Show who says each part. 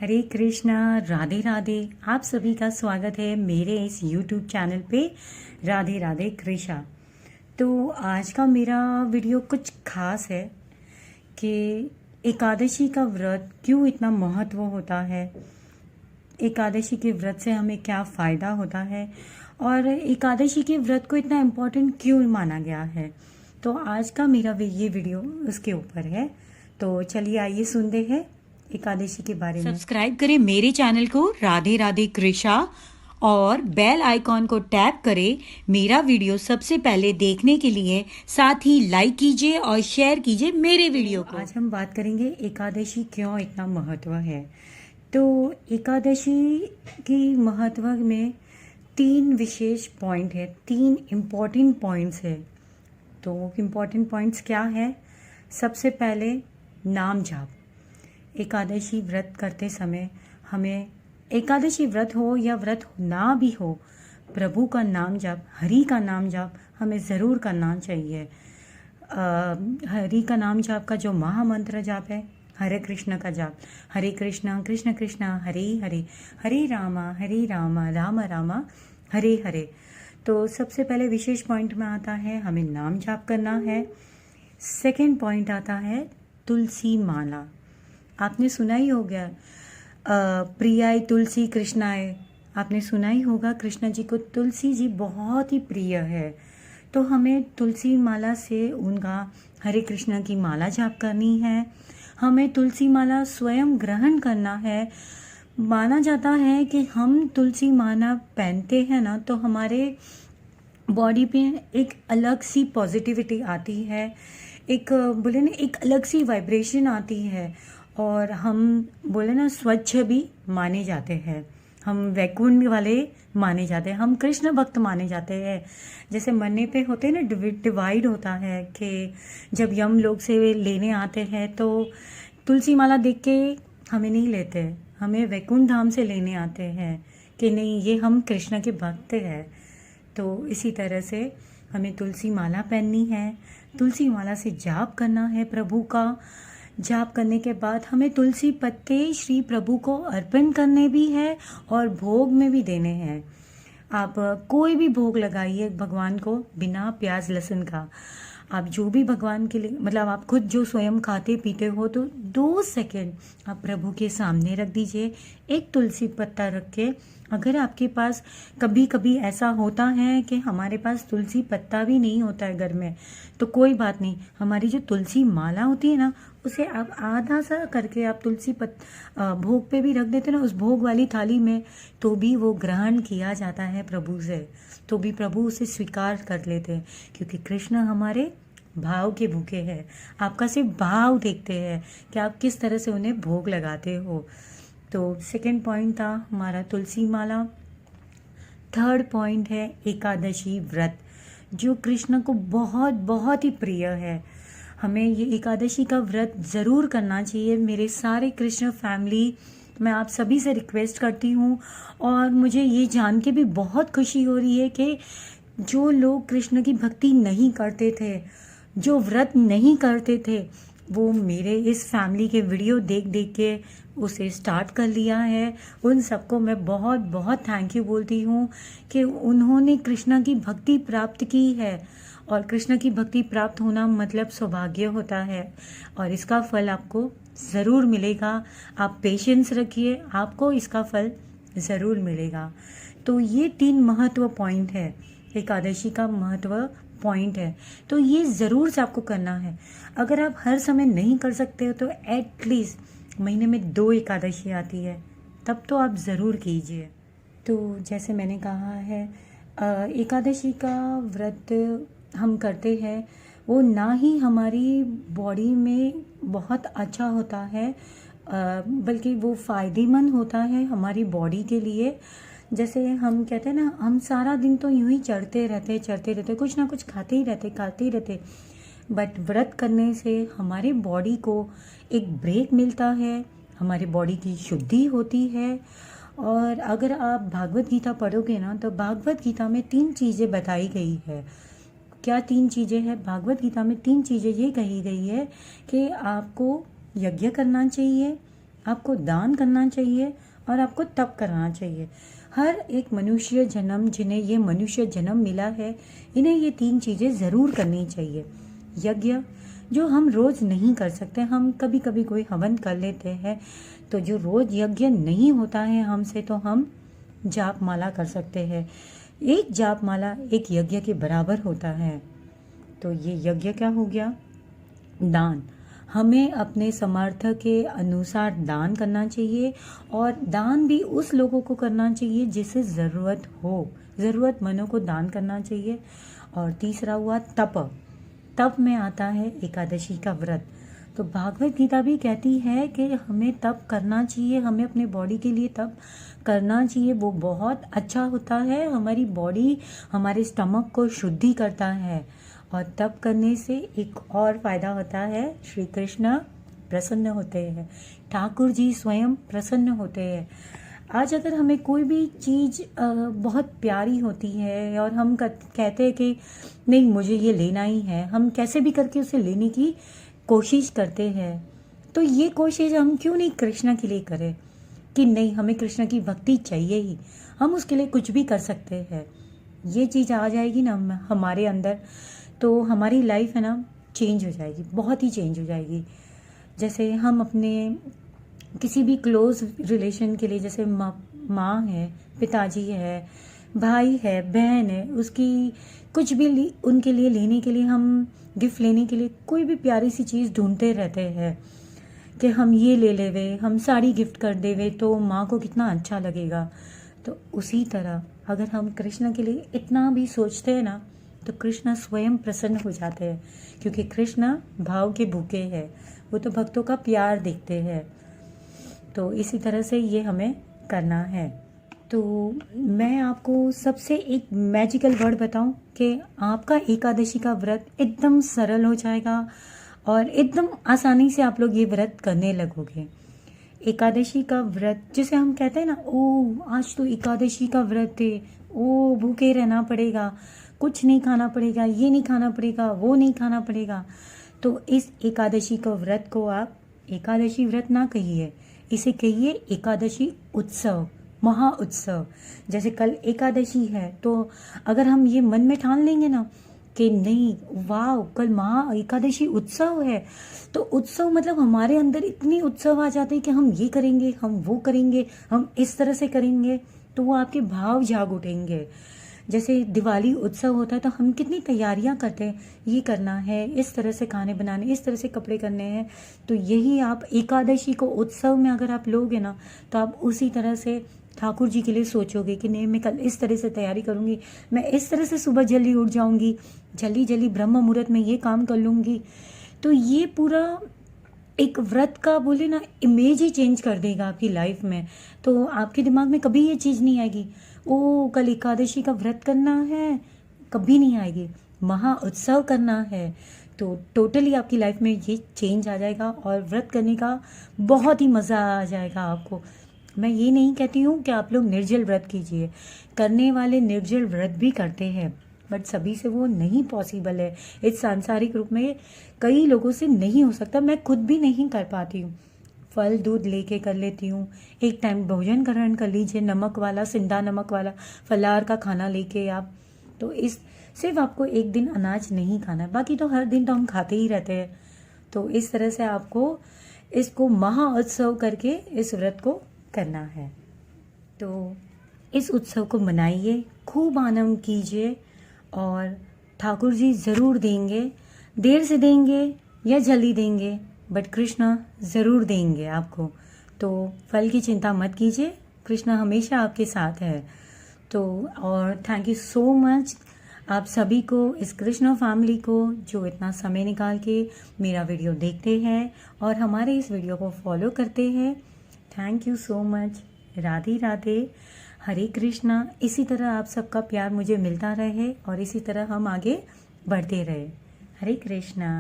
Speaker 1: हरे कृष्णा, राधे राधे। आप सभी का स्वागत है मेरे इस YouTube चैनल पे राधे राधे कृष्णा। तो आज का मेरा वीडियो कुछ खास है कि एकादशी का व्रत क्यों इतना महत्व होता है, एकादशी के व्रत से हमें क्या फ़ायदा होता है और एकादशी के व्रत को इतना इम्पोर्टेंट क्यों माना गया है। तो आज का मेरा ये वीडियो उसके ऊपर है। तो चलिए आइए सुनते हैं एकादशी के बारे में। सब्सक्राइब करें मेरे चैनल को राधे राधे कृष्णा और बेल आइकॉन को टैप करें मेरा वीडियो सबसे पहले देखने के लिए। साथ ही लाइक कीजिए और शेयर कीजिए मेरे वीडियो को। आज हम बात करेंगे एकादशी क्यों इतना महत्व है। तो एकादशी की महत्व में 3 विशेष पॉइंट है, 3 इम्पॉर्टेंट पॉइंट्स है। तो इम्पॉर्टेंट पॉइंट्स क्या है? सबसे पहले नाम जाप। एकादशी व्रत करते समय हमें, एकादशी व्रत हो या व्रत ना भी हो, प्रभु का नाम जाप, हरि का नाम जाप हमें ज़रूर करना चाहिए। हरि का नाम जाप का जो महामंत्र जाप है, हरे कृष्ण का जाप, हरे कृष्णा कृष्ण कृष्ण हरे हरे, हरे रामा राम रामा हरे हरे। तो सबसे पहले विशेष पॉइंट में आता है हमें नाम जाप करना है। सेकंड पॉइंट आता है तुलसी माला। आपने सुना ही होगा प्रियाय तुलसी कृष्णाय। आपने सुना ही होगा कृष्ण जी को तुलसी जी बहुत ही प्रिय है। तो हमें तुलसी माला से उनका हरे कृष्ण की माला जाप करनी है। हमें तुलसी माला स्वयं ग्रहण करना है। माना जाता है कि हम तुलसी माला पहनते हैं ना, तो हमारे बॉडी पे एक अलग सी पॉजिटिविटी आती है, एक बोले ना एक अलग सी वाइब्रेशन आती है और हम बोले ना स्वच्छ भी माने जाते हैं, हम वैकुंठ वाले माने जाते हैं, हम कृष्ण भक्त माने जाते हैं। जैसे मरने पे होते हैं ना, डिवाइड होता है कि जब यम लोग से लेने आते हैं तो तुलसी माला देख के हमें नहीं लेते, हमें वैकुंठ धाम से लेने आते हैं कि नहीं ये हम कृष्ण के भक्त हैं। तो इसी तरह से हमें तुलसी माला पहननी है, तुलसी माला से जाप करना है प्रभु का। जाप करने के बाद हमें तुलसी पत्ते श्री प्रभु को अर्पण करने भी है और भोग में भी देने हैं। आप कोई भी भोग लगाइए भगवान को बिना प्याज लहसुन का। आप जो भी भगवान के लिए, मतलब आप खुद जो स्वयं खाते पीते हो, तो 2 सेकेंड आप प्रभु के सामने रख दीजिए, एक तुलसी पत्ता रख के। अगर आपके पास कभी कभी ऐसा होता है कि हमारे पास तुलसी पत्ता भी नहीं होता है घर में, तो कोई बात नहीं, हमारी जो तुलसी माला होती है ना, उसे आप आधा सा करके आप तुलसी भोग पे भी रख देते ना, उस भोग वाली थाली में, तो भी वो ग्रहण किया जाता है प्रभु से, तो भी प्रभु उसे स्वीकार कर लेते हैं, क्योंकि कृष्ण हमारे भाव के भूखे हैं। आपका सिर्फ भाव देखते हैं कि आप किस तरह से उन्हें भोग लगाते हो। तो सेकंड पॉइंट था हमारा तुलसी माला। थर्ड पॉइंट है एकादशी व्रत, जो कृष्ण को बहुत बहुत ही प्रिय है। हमें ये एकादशी का व्रत ज़रूर करना चाहिए। मेरे सारे कृष्ण फैमिली, मैं आप सभी से रिक्वेस्ट करती हूँ, और मुझे ये जान के भी बहुत खुशी हो रही है कि जो लोग कृष्ण की भक्ति नहीं करते थे, जो व्रत नहीं करते थे, वो मेरे इस फैमिली के वीडियो देख देख के उसे स्टार्ट कर लिया है। उन सबको मैं बहुत बहुत थैंक यू बोलती हूँ कि उन्होंने कृष्ण की भक्ति प्राप्त की है, और कृष्ण की भक्ति प्राप्त होना मतलब सौभाग्य होता है, और इसका फल आपको ज़रूर मिलेगा। आप पेशेंस रखिए, आपको इसका फल ज़रूर मिलेगा। तो ये 3 महत्व पॉइंट है, एकादशी का महत्व पॉइंट है, तो ये ज़रूर से आपको करना है। अगर आप हर समय नहीं कर सकते हो तो एटलीस्ट महीने में 2 एकादशी आती है, तब तो आप ज़रूर कीजिए। तो जैसे मैंने कहा है, एकादशी का व्रत हम करते हैं, वो ना ही हमारी बॉडी में बहुत अच्छा होता है, बल्कि वो फ़ायदेमंद होता है हमारी बॉडी के लिए। जैसे हम कहते हैं ना, हम सारा दिन तो यूं ही चढ़ते रहते, कुछ ना कुछ खाते ही रहते, बट व्रत करने से हमारे बॉडी को एक ब्रेक मिलता है, हमारे बॉडी की शुद्धि होती है। और अगर आप भागवत गीता पढ़ोगे ना, तो भागवत गीता में 3 चीज़ें बताई गई है। क्या 3 चीज़ें हैं? भागवत गीता में 3 चीज़ें ये कही गई है कि आपको यज्ञ करना चाहिए, आपको दान करना चाहिए और आपको तप करना चाहिए। हर एक मनुष्य जन्म, जिन्हें ये मनुष्य जन्म मिला है, इन्हें ये 3 चीज़ें ज़रूर करनी चाहिए। यज्ञ, जो हम रोज़ नहीं कर सकते, हम कभी कभी कोई हवन कर लेते हैं, तो जो रोज़ यज्ञ नहीं होता है हमसे, तो हम जाप माला कर सकते हैं। एक जाप माला एक यज्ञ के बराबर होता है। तो ये यज्ञ क्या हो गया? दान। हमें अपने समर्थ के अनुसार दान करना चाहिए, और दान भी उस लोगों को करना चाहिए जिसे ज़रूरत हो, ज़रूरतमंदों को दान करना चाहिए। और तीसरा हुआ तप। तप में आता है एकादशी का व्रत। तो भागवत गीता भी कहती है कि हमें तप करना चाहिए, हमें अपने बॉडी के लिए तप करना चाहिए। वो बहुत अच्छा होता है, हमारी बॉडी, हमारे स्टमक को शुद्धि करता है। और तप करने से एक और फायदा होता है, श्री कृष्ण प्रसन्न होते हैं, ठाकुर जी स्वयं प्रसन्न होते हैं। आज अगर हमें कोई भी चीज़ बहुत प्यारी होती है और हम कहते हैं कि नहीं मुझे ये लेना ही है, हम कैसे भी करके उसे लेने की कोशिश करते हैं, तो ये कोशिश हम क्यों नहीं कृष्ण के लिए करें कि नहीं हमें कृष्ण की भक्ति चाहिए ही, हम उसके लिए कुछ भी कर सकते हैं। ये चीज़ आ जाएगी ना हमारे अंदर, तो हमारी लाइफ है ना चेंज हो जाएगी, बहुत ही चेंज हो जाएगी। जैसे हम अपने किसी भी क्लोज रिलेशन के लिए, जैसे माँ है, पिताजी है, भाई है, बहन है, उसकी कुछ भी उनके लिए लेने के लिए, हम गिफ्ट लेने के लिए कोई भी प्यारी सी चीज़ ढूंढते रहते हैं कि हम ये ले लेवे, हम साड़ी गिफ्ट कर देवे तो माँ को कितना अच्छा लगेगा। तो उसी तरह अगर हम कृष्ण के लिए इतना भी सोचते हैं ना, तो कृष्ण स्वयं प्रसन्न हो जाते हैं, क्योंकि कृष्ण भाव के भूखे हैं, वो तो भक्तों का प्यार देखते हैं। तो इसी तरह से ये हमें करना है। तो मैं आपको सबसे एक मैजिकल वर्ड बताऊं कि आपका एकादशी का व्रत एकदम सरल हो जाएगा और एकदम आसानी से आप लोग ये व्रत करने लगोगे। एकादशी का व्रत जिसे हम कहते हैं ना, ओ आज तो एकादशी का व्रत है, ओ भूखे रहना पड़ेगा, कुछ नहीं खाना पड़ेगा, ये नहीं खाना पड़ेगा, वो नहीं खाना पड़ेगा। तो इस एकादशी का व्रत को आप एकादशी व्रत ना कहिए, इसे कहिए एकादशी उत्सव, महा उत्सव। जैसे कल एकादशी है, तो अगर हम ये मन में ठान लेंगे ना कि नहीं वाह कल महा एकादशी उत्सव है, तो उत्सव मतलब हमारे अंदर इतनी उत्सव आ जाते हैं कि हम ये करेंगे, हम वो करेंगे, हम इस तरह से करेंगे, तो वो आपके भाव जाग उठेंगे। जैसे दिवाली उत्सव होता है तो हम कितनी तैयारियां करते हैं, ये करना है, इस तरह से खाने बनाने, इस तरह से कपड़े करने हैं। तो यही आप एकादशी को उत्सव में अगर आप लोगे ना, तो आप उसी तरह से ठाकुर जी के लिए सोचोगे कि नहीं मैं कल इस तरह से तैयारी करूँगी, मैं इस तरह से सुबह जल्दी उठ जाऊँगी, जल्दी जल्दी ब्रह्म मुहूर्त में ये काम कर लूँगी। तो ये पूरा एक व्रत का बोले ना इमेज ही चेंज कर देगा आपकी लाइफ में। तो आपके दिमाग में कभी ये चीज़ नहीं आएगी ओ कल एकादशी का व्रत करना है, कभी नहीं आएगी। महा उत्सव करना है, तो टोटली आपकी लाइफ में ये चेंज आ जाएगा और व्रत करने का बहुत ही मज़ा आ जाएगा आपको। मैं ये नहीं कहती हूँ कि आप लोग निर्जल व्रत कीजिए, करने वाले निर्जल व्रत भी करते हैं, बट सभी से वो नहीं पॉसिबल है। इस सांसारिक रूप में कई लोगों से नहीं हो सकता, मैं खुद भी नहीं कर पाती हूँ। फल दूध लेके कर लेती हूँ, एक टाइम भोजन ग्रहण कर लीजिए, नमक वाला, सिंधा नमक वाला फलाहार का खाना लेके आप। तो इस सिर्फ आपको एक दिन अनाज नहीं खाना है, बाकी तो हर दिन तो हम खाते ही रहते हैं। तो इस तरह से आपको इसको महा उत्सव करके इस व्रत को करना है। तो इस उत्सव को मनाइए, खूब आनंद कीजिए, और ठाकुर जी ज़रूर देंगे, देर से देंगे या जल्दी देंगे, बट कृष्णा ज़रूर देंगे आपको। तो फल की चिंता मत कीजिए, कृष्णा हमेशा आपके साथ है। तो और थैंक यू सो मच आप सभी को, इस कृष्णा फैमिली को, जो इतना समय निकाल के मेरा वीडियो देखते हैं और हमारे इस वीडियो को फॉलो करते हैं। Thank you so much. Radhe Radhe, Hare Krishna. इसी तरह आप सबका प्यार मुझे मिलता रहे और इसी तरह हम आगे बढ़ते रहे। हरे कृष्णा।